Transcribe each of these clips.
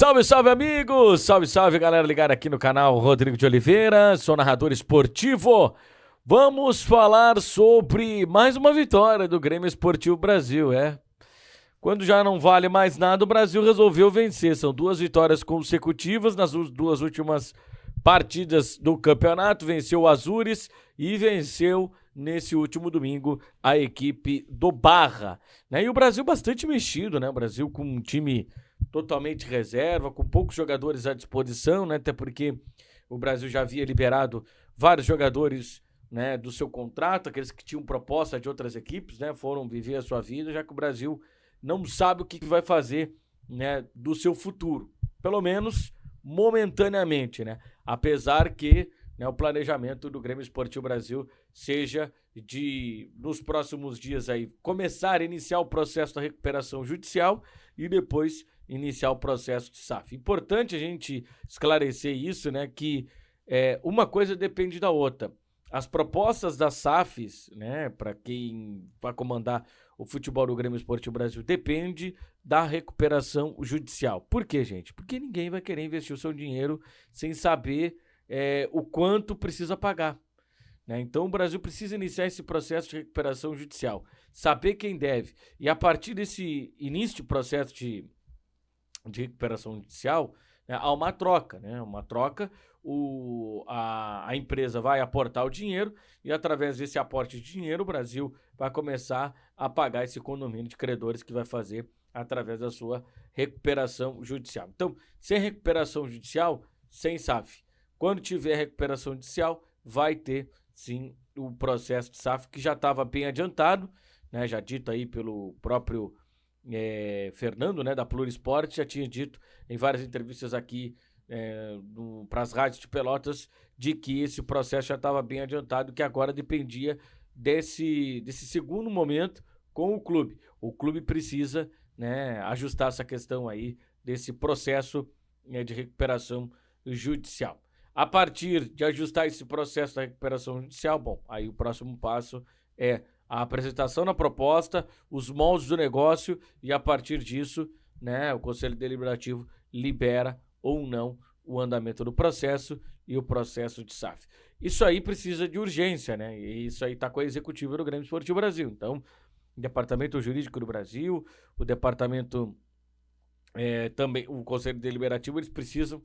Salve, salve, amigos! Salve, salve, galera ligada aqui no canal Rodrigo de Oliveira, sou narrador esportivo. Vamos falar sobre mais uma vitória do Grêmio Esportivo Brasil, Quando já não vale mais nada, o Brasil resolveu vencer. São duas vitórias consecutivas nas duas últimas partidas do campeonato. Venceu o Azures e venceu nesse último domingo a equipe do Barra. E o Brasil bastante mexido, O Brasil com um time totalmente reserva, com poucos jogadores à disposição, Até porque o Brasil já havia liberado vários jogadores, do seu contrato, aqueles que tinham proposta de outras equipes, Foram viver a sua vida, já que o Brasil não sabe o que vai fazer, do seu futuro. Pelo menos momentaneamente, Apesar que o planejamento do Grêmio Esportivo Brasil seja de, nos próximos dias aí, iniciar o processo da recuperação judicial e depois iniciar o processo de SAF. Importante a gente esclarecer isso, que uma coisa depende da outra. As propostas das SAFs, para quem vai comandar o futebol do Grêmio Esportivo Brasil, depende da recuperação judicial. Por quê, gente? Porque ninguém vai querer investir o seu dinheiro sem saber o quanto precisa pagar. Então o Brasil precisa iniciar esse processo de recuperação judicial, saber quem deve. E a partir desse início de processo de recuperação judicial, há uma troca, Uma troca, a empresa vai aportar o dinheiro e através desse aporte de dinheiro o Brasil vai começar a pagar esse condomínio de credores que vai fazer através da sua recuperação judicial. Então, sem recuperação judicial, sem SAF. Quando tiver recuperação judicial, vai ter sim o processo de SAF que já estava bem adiantado, já dito aí pelo próprio Fernando, da Plurisport, já tinha dito em várias entrevistas aqui para as rádios de Pelotas, de que esse processo já estava bem adiantado, que agora dependia desse segundo momento com o clube. O clube precisa ajustar essa questão aí desse processo de recuperação judicial. A partir de ajustar esse processo da recuperação judicial, aí o próximo passo é a apresentação da proposta, os moldes do negócio e a partir disso, o Conselho Deliberativo libera ou não o andamento do processo e o processo de SAF. Isso aí precisa de urgência, E isso aí está com a executiva do Grêmio Esportivo Brasil. Então, o Departamento Jurídico do Brasil, o Departamento também, o Conselho Deliberativo, eles precisam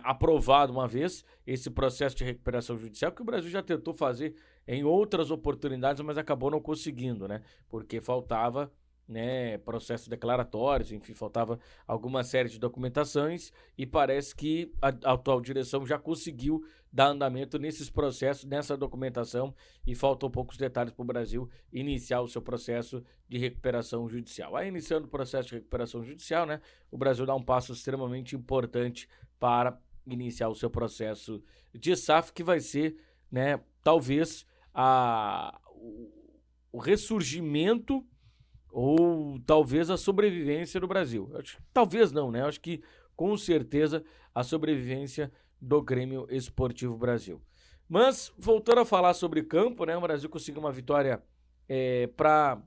aprovar de uma vez esse processo de recuperação judicial que o Brasil já tentou fazer em outras oportunidades, mas acabou não conseguindo, Porque faltava processos declaratórios, enfim, faltava alguma série de documentações e parece que a atual direção já conseguiu dar andamento nesses processos, nessa documentação e faltam poucos detalhes para o Brasil iniciar o seu processo de recuperação judicial. Aí, iniciando o processo de recuperação judicial, o Brasil dá um passo extremamente importante para iniciar o seu processo de SAF, que vai ser, talvez, o ressurgimento ou talvez a sobrevivência do Brasil. Talvez não, Acho que com certeza a sobrevivência do Grêmio Esportivo Brasil. Mas, voltando a falar sobre campo, o Brasil conseguiu uma vitória para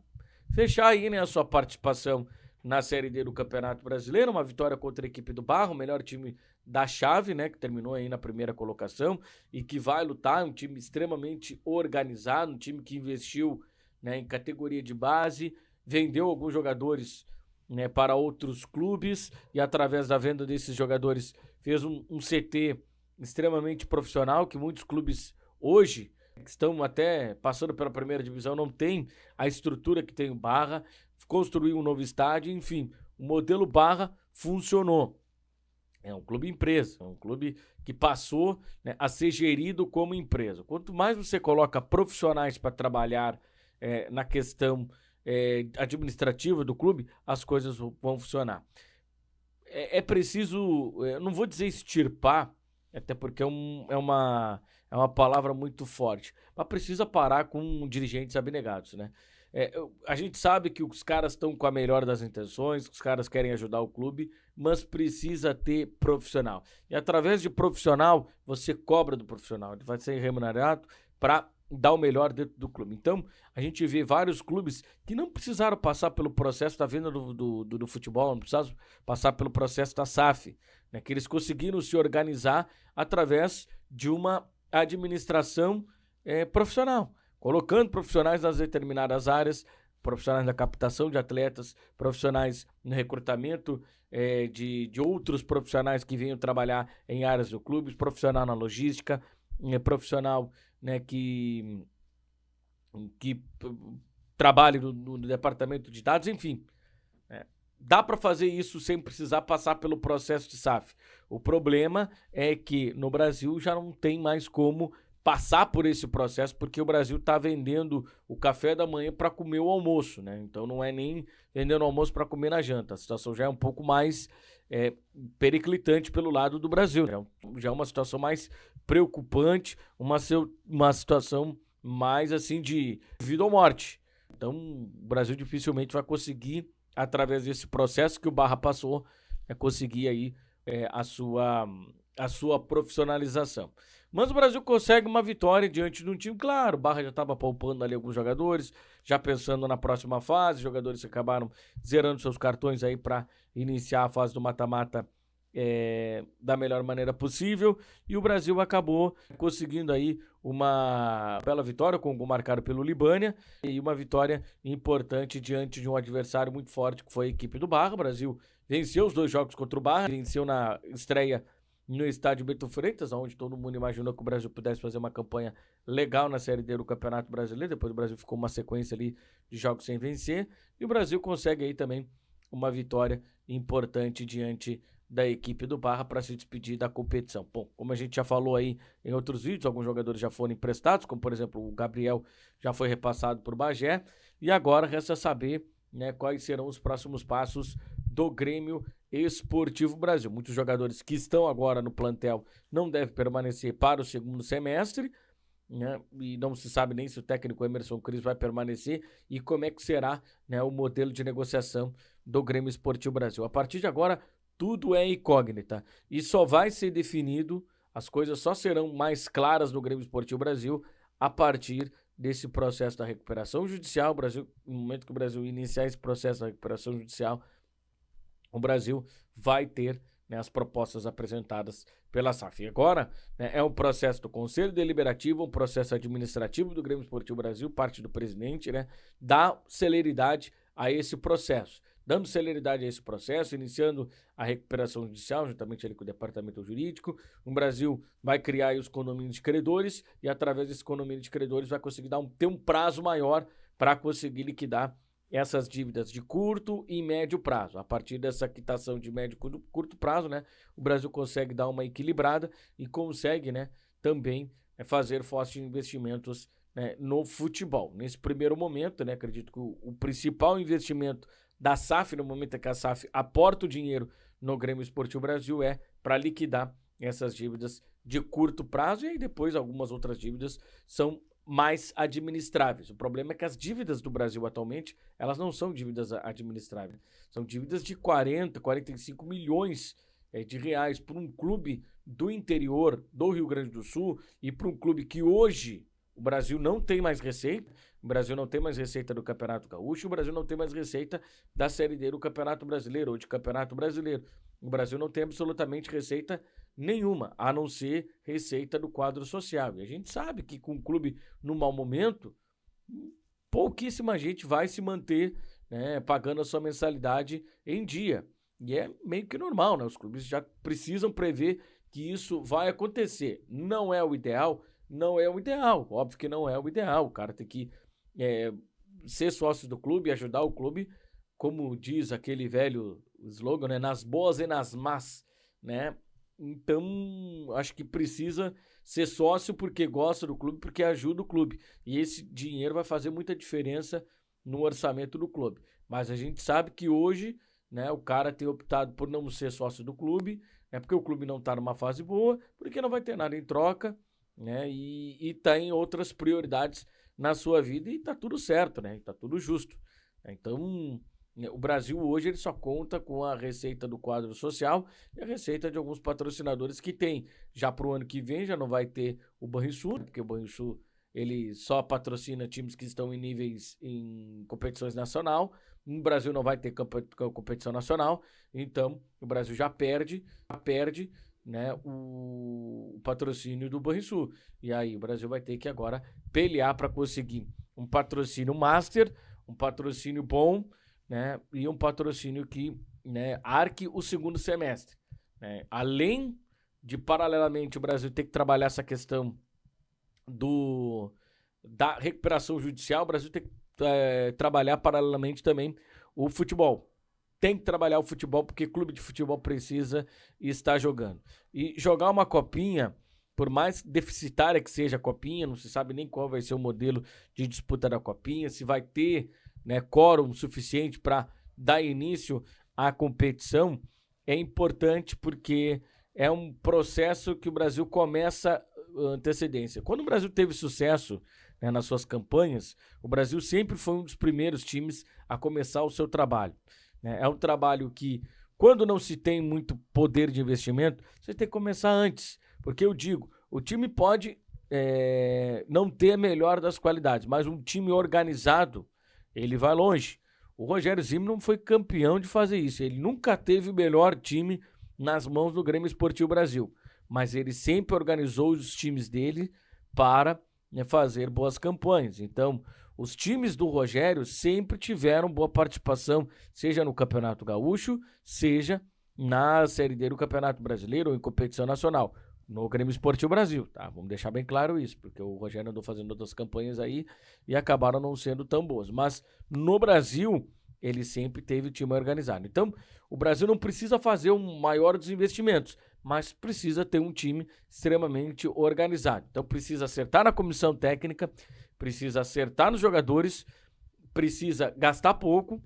fechar aí, a sua participação na Série D do Campeonato Brasileiro, uma vitória contra a equipe do Barra, o melhor time da chave, que terminou aí na primeira colocação e que vai lutar, um time extremamente organizado, um time que investiu em categoria de base, vendeu alguns jogadores para outros clubes e através da venda desses jogadores fez um CT extremamente profissional que muitos clubes hoje, que estão até passando pela primeira divisão, não tem a estrutura que tem o Barra, construiu um novo estádio, enfim, o modelo Barra funcionou. É um clube empresa, é um clube que passou a ser gerido como empresa. Quanto mais você coloca profissionais para trabalhar na questão administrativa do clube, as coisas vão funcionar. É preciso, não vou dizer extirpar, até porque é uma palavra muito forte, mas precisa parar com dirigentes abnegados, a gente sabe que os caras estão com a melhor das intenções, os caras querem ajudar o clube, mas precisa ter profissional. E através de profissional, você cobra do profissional, ele vai ser remunerado para dar o melhor dentro do clube. Então, a gente vê vários clubes que não precisaram passar pelo processo da venda do futebol, não precisaram passar pelo processo da SAF, né? Que eles conseguiram se organizar através de uma administração profissional, colocando profissionais nas determinadas áreas, profissionais na captação de atletas, profissionais no recrutamento de outros profissionais que venham trabalhar em áreas do clube, profissional na logística, profissional, né, que trabalhe no departamento de dados, enfim. Dá para fazer isso sem precisar passar pelo processo de SAF. O problema é que no Brasil já não tem mais como passar por esse processo, porque o Brasil está vendendo o café da manhã para comer o almoço, né? Então não é nem vendendo o almoço para comer na janta. A situação já é um pouco mais periclitante pelo lado do Brasil, né? Já é uma situação mais preocupante, uma situação mais assim de vida ou morte. Então o Brasil dificilmente vai conseguir, através desse processo que o Barra passou, conseguir aí a sua profissionalização. Mas o Brasil consegue uma vitória diante de um time, claro, o Barra já estava poupando ali alguns jogadores, já pensando na próxima fase, jogadores que acabaram zerando seus cartões aí para iniciar a fase do mata-mata da melhor maneira possível, e o Brasil acabou conseguindo aí uma bela vitória com o gol marcado pelo Libânia e uma vitória importante diante de um adversário muito forte que foi a equipe do Barra. O Brasil venceu os 2 jogos contra o Barra, venceu na estreia no estádio Bento Freitas, onde todo mundo imaginou que o Brasil pudesse fazer uma campanha legal na Série D do Campeonato Brasileiro. Depois o Brasil ficou uma sequência ali de jogos sem vencer, e o Brasil consegue aí também uma vitória importante diante da equipe do Barra para se despedir da competição. Bom, como a gente já falou aí em outros vídeos, alguns jogadores já foram emprestados, como por exemplo o Gabriel já foi repassado por Bagé, e agora resta saber, né, quais serão os próximos passos do Grêmio Esportivo Brasil. Muitos jogadores que estão agora no plantel não devem permanecer para o segundo semestre, né, e não se sabe nem se o técnico Emerson Cruz vai permanecer e como é que será, né, o modelo de negociação do Grêmio Esportivo Brasil. A partir de agora, tudo é incógnita e só vai ser definido, as coisas só serão mais claras no Grêmio Esportivo Brasil a partir desse processo da recuperação judicial. O Brasil, no momento que o Brasil iniciar esse processo da recuperação judicial, o Brasil vai ter, né, as propostas apresentadas pela SAF. E agora, né, é um processo do Conselho Deliberativo, um processo administrativo do Grêmio Esportivo Brasil, parte do presidente, né, dá celeridade a esse processo. Dando celeridade a esse processo, iniciando a recuperação judicial, juntamente ali com o departamento jurídico, o Brasil vai criar aí os condomínios de credores e, através desse condomínio de credores, vai conseguir ter um prazo maior para conseguir liquidar essas dívidas de curto e médio prazo. A partir dessa quitação de médio e curto prazo, né, o Brasil consegue dar uma equilibrada e consegue, né, também fazer fortes investimentos, né, no futebol. Nesse primeiro momento, né, acredito que o principal investimento da SAF, no momento em que a SAF aporta o dinheiro no Grêmio Esportivo Brasil, é para liquidar essas dívidas de curto prazo, e aí depois algumas outras dívidas são mais administráveis. O problema é que as dívidas do Brasil atualmente, elas não são dívidas administráveis, são dívidas de 40, 45 milhões de reais para um clube do interior do Rio Grande do Sul e para um clube que hoje o Brasil não tem mais receita. O Brasil não tem mais receita do Campeonato Gaúcho, o Brasil não tem mais receita da Série D do Campeonato Brasileiro ou de Campeonato Brasileiro. O Brasil não tem absolutamente receita nenhuma, a não ser receita do quadro social. E a gente sabe que com o clube no mau momento, pouquíssima gente vai se manter, né, pagando a sua mensalidade em dia. E é meio que normal, né? Os clubes já precisam prever que isso vai acontecer. Não é o ideal? Não é o ideal. Óbvio que não é o ideal. O cara tem que ser sócio do clube, ajudar o clube, como diz aquele velho slogan, né? Nas boas e nas más, né? Então, acho que precisa ser sócio porque gosta do clube, porque ajuda o clube. E esse dinheiro vai fazer muita diferença no orçamento do clube. Mas a gente sabe que hoje, né, o cara tem optado por não ser sócio do clube, né, porque o clube não está numa fase boa, porque não vai ter nada em troca, né, e tem outras prioridades na sua vida, e tá tudo certo, né? Tá tudo justo. Então, o Brasil hoje ele só conta com a receita do quadro social e a receita de alguns patrocinadores que tem. Já pro ano que vem já não vai ter o Banrisul, porque o Banrisul ele só patrocina times que estão em níveis em competições nacional. No Brasil não vai ter competição nacional, então o Brasil já perde, né, o patrocínio do Banrisul. E aí o Brasil vai ter que agora pelear para conseguir um patrocínio master, um patrocínio bom, né, e um patrocínio que, né, arque o segundo semestre. Né? Além de, paralelamente, o Brasil ter que trabalhar essa questão da recuperação judicial, o Brasil tem que trabalhar paralelamente também o futebol. Tem que trabalhar o futebol porque clube de futebol precisa estar jogando. E jogar uma copinha, por mais deficitária que seja a copinha, não se sabe nem qual vai ser o modelo de disputa da copinha, se vai ter, né, quórum suficiente para dar início à competição, é importante porque é um processo que o Brasil começa antecedência. Quando o Brasil teve sucesso, né, nas suas campanhas, o Brasil sempre foi um dos primeiros times a começar o seu trabalho. Né? É um trabalho que, quando não se tem muito poder de investimento, você tem que começar antes. Porque eu digo, o time pode não ter a melhor das qualidades, mas um time organizado, ele vai longe. O Rogério Zimmermann foi campeão de fazer isso. Ele nunca teve o melhor time nas mãos do Grêmio Esportivo Brasil, mas ele sempre organizou os times dele para, né, fazer boas campanhas. Então, os times do Rogério sempre tiveram boa participação, seja no Campeonato Gaúcho, seja na Série D do Campeonato Brasileiro ou em competição nacional, no Grêmio Esportivo Brasil, tá? Vamos deixar bem claro isso, porque o Rogério andou fazendo outras campanhas aí e acabaram não sendo tão boas. Mas no Brasil, ele sempre teve o time organizado. Então, o Brasil não precisa fazer um maior dos investimentos, mas precisa ter um time extremamente organizado. Então, precisa acertar na comissão técnica, precisa acertar nos jogadores, precisa gastar pouco,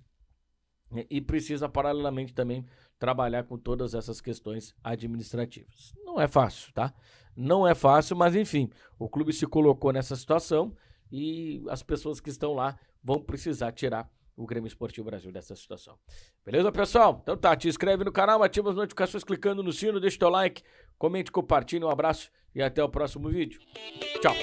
né, e precisa, paralelamente, também trabalhar com todas essas questões administrativas. Não é fácil, tá? Não é fácil, mas enfim, o clube se colocou nessa situação e as pessoas que estão lá vão precisar tirar o Grêmio Esportivo Brasil dessa situação. Beleza, pessoal? Então tá, te inscreve no canal, ativa as notificações clicando no sino, deixa o teu like, comente, compartilhe, um abraço e até o próximo vídeo. Tchau!